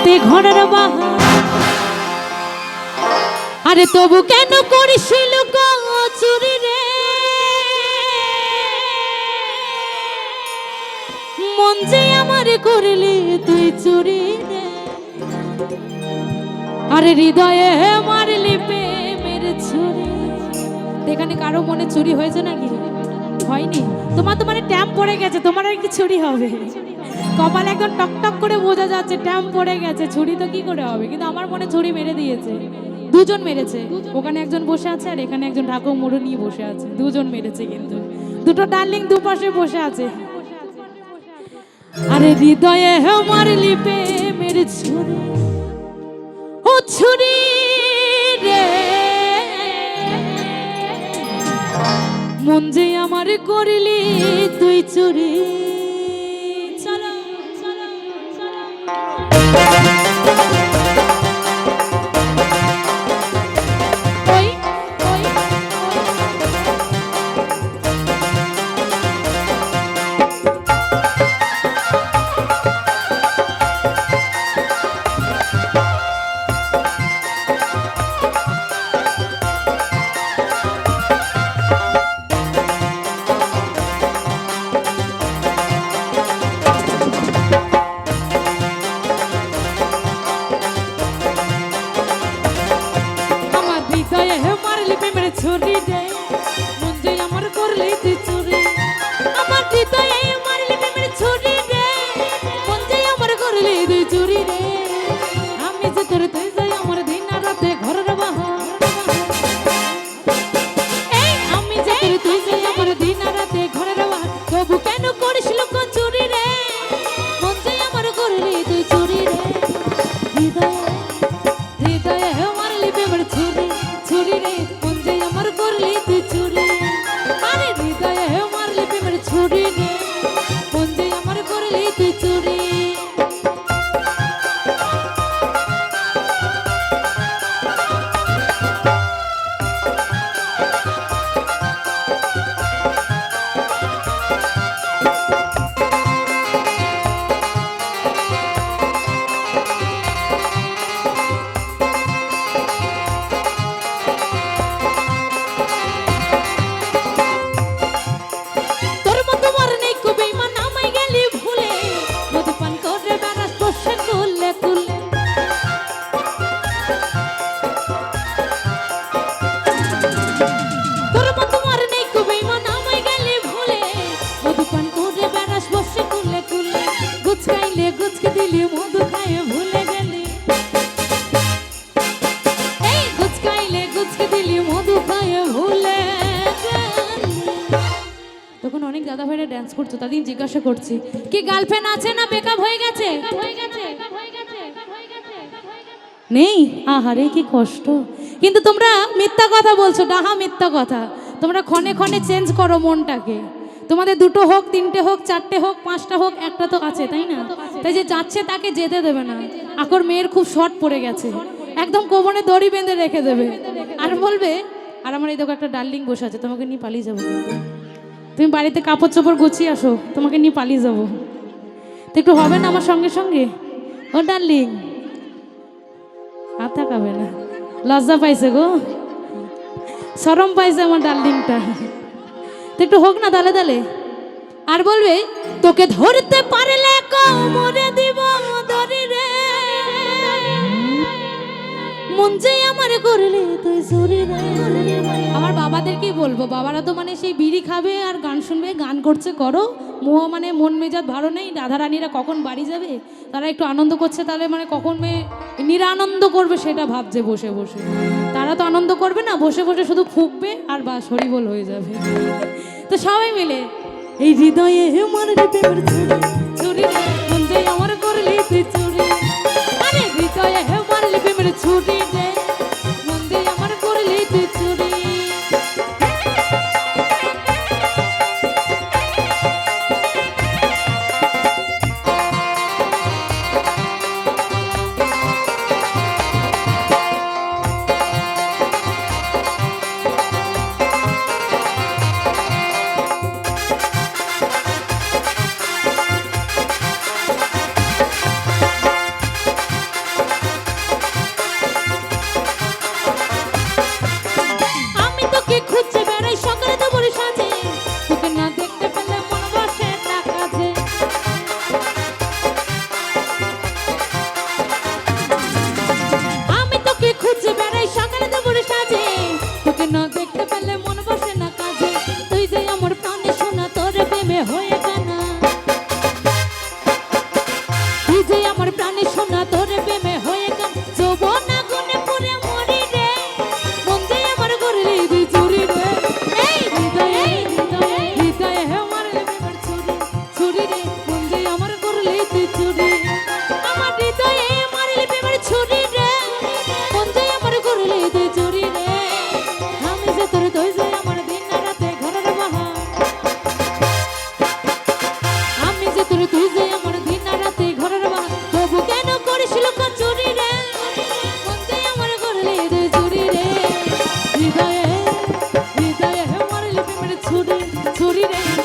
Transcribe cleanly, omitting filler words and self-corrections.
রাতে ঘরের বাহার আরে তবু কেন করিছিল চুরি রে মন যে আমার করলি তুই চুরি রে আরে হৃদয়ে মারলি প্রেমের ছুরি। এখানে কারো মনে চুরি হয়েছে নাকি? হয়নি? তোমার তো মানে ট্যাম্প পড়ে গেছে, তোমার আর কি চুরি হবে? কপাল একদম টকটক করে বোঝা যাচ্ছে ট্যাম্প পড়ে গেছে, ছুরি তো কি করে হবে? কিন্তু আমার মনে ছুরি মেরে দিয়েছে, দুজন মেরেছে। ওখানে একজন বসে আছে আর এখানে একজন ঢাকুর মুড়ো নিয়ে বসে আছে, দুজন মেরেছে। কিন্তু দুটো ডার্লিং দুপাশে বসে আছে। আরে হৃদয়ে মারলি প্রেমের ছুরি ও ছুরি রে মন যে আমার করলি তুই চুরি। চলো চলো চলো ছুরি রে মন যে আমার করলি তুই চুরি। আমার হৃদয়ে মারলি প্রেমের ছুরি রে মন যে আমার করলি তুই চুরি রে। আমি যে তোর তুই যাই আমার দিন আর রাতে ঘরের বাহার এই আমি যে তোর তুই যাই আমার দিন আর রাতে ঘরের বাহার তবু কেন করিস লোক চুরি রে মন যে আমার করলি তুই চুরি রে। হৃদয়ে হৃদয়ে মারলি প্রেমের ছুরি ছুরি রে মন যে আমার করলি তুই চুরি। আরে হৃদয়ে মারলি প্রেমের ছুরি রে মন যে আমার করলি তুই চুরি। তখন অনেক দাদা ভাইরা ডান্স করতো, তাদের জিজ্ঞাসা করছি কি গার্লফ্রেন্ড আছে না ব্রেকআপ হয়ে গেছে? নেই? আহারে কি কষ্ট। কিন্তু তোমরা মিথ্যা কথা বলছো, ডাহা মিথ্যা কথা। তোমরা ক্ষণে ক্ষণে চেঞ্জ করো মনটাকে। তোমাদের দুটো হোক, তিনটে হোক, চারটে হোক, পাঁচটা হোক, একটা তো আছে, তাই না? তাই যে যাচ্ছে তাকে যেতে দেবে না। আকর মেয়ের খুব শর্ট পড়ে গেছে, একদম কোমরে দড়ি বেঁধে রেখে দেবে আর বলবে আর আমার এই দেখো একটা ডার্লিং বসে আছে, তোমাকে নিয়ে পালিয়ে যাবো। তুমি বাড়িতে কাপড় চোপড় গুছিয়ে আসো, তোমাকে নিয়ে পালিয়ে যাবো। তো একটু হবে না আমার সঙ্গে সঙ্গে? ও ডার্লিং হাত থাকাবে না, লজ্জা পাইছে গো, শরম পাইছে আমার ডার্লিংটা। তো একটু হোক না দালে দালে। আর বলবে তোকে ধরতে পারলে কোমরে দিব ধরি রে মন যে আমার করলি তুই চুরি রে। আমার বাবাদেরকেই বলবো, বাবারা তো মানে সেই বিড়ি খাবে আর গান শুনবে, গান করছে করো, মোহ মানে মন মেজাজ ভালো নেই, রাধারানীরা কখন বাড়ি যাবে, তারা একটু আনন্দ করছে, তাহলে মানে কখন মেয়ে নিরানন্দ করবে সেটা ভাবছে বসে বসে। তারা তো আনন্দ করবে না, বসে বসে শুধু ফুঁকবে আর বাস হরিবোল হয়ে যাবে। তো সবাই মিলে এই হৃদয়ে মারলি প্রেমের ছুরি রে মন যে আমার করলি তুই চুরি। আরে হৃদয়ে মারলি প্রেমের ছুরি রে মন যে আমার করলি তুই চুরি। চুরি রে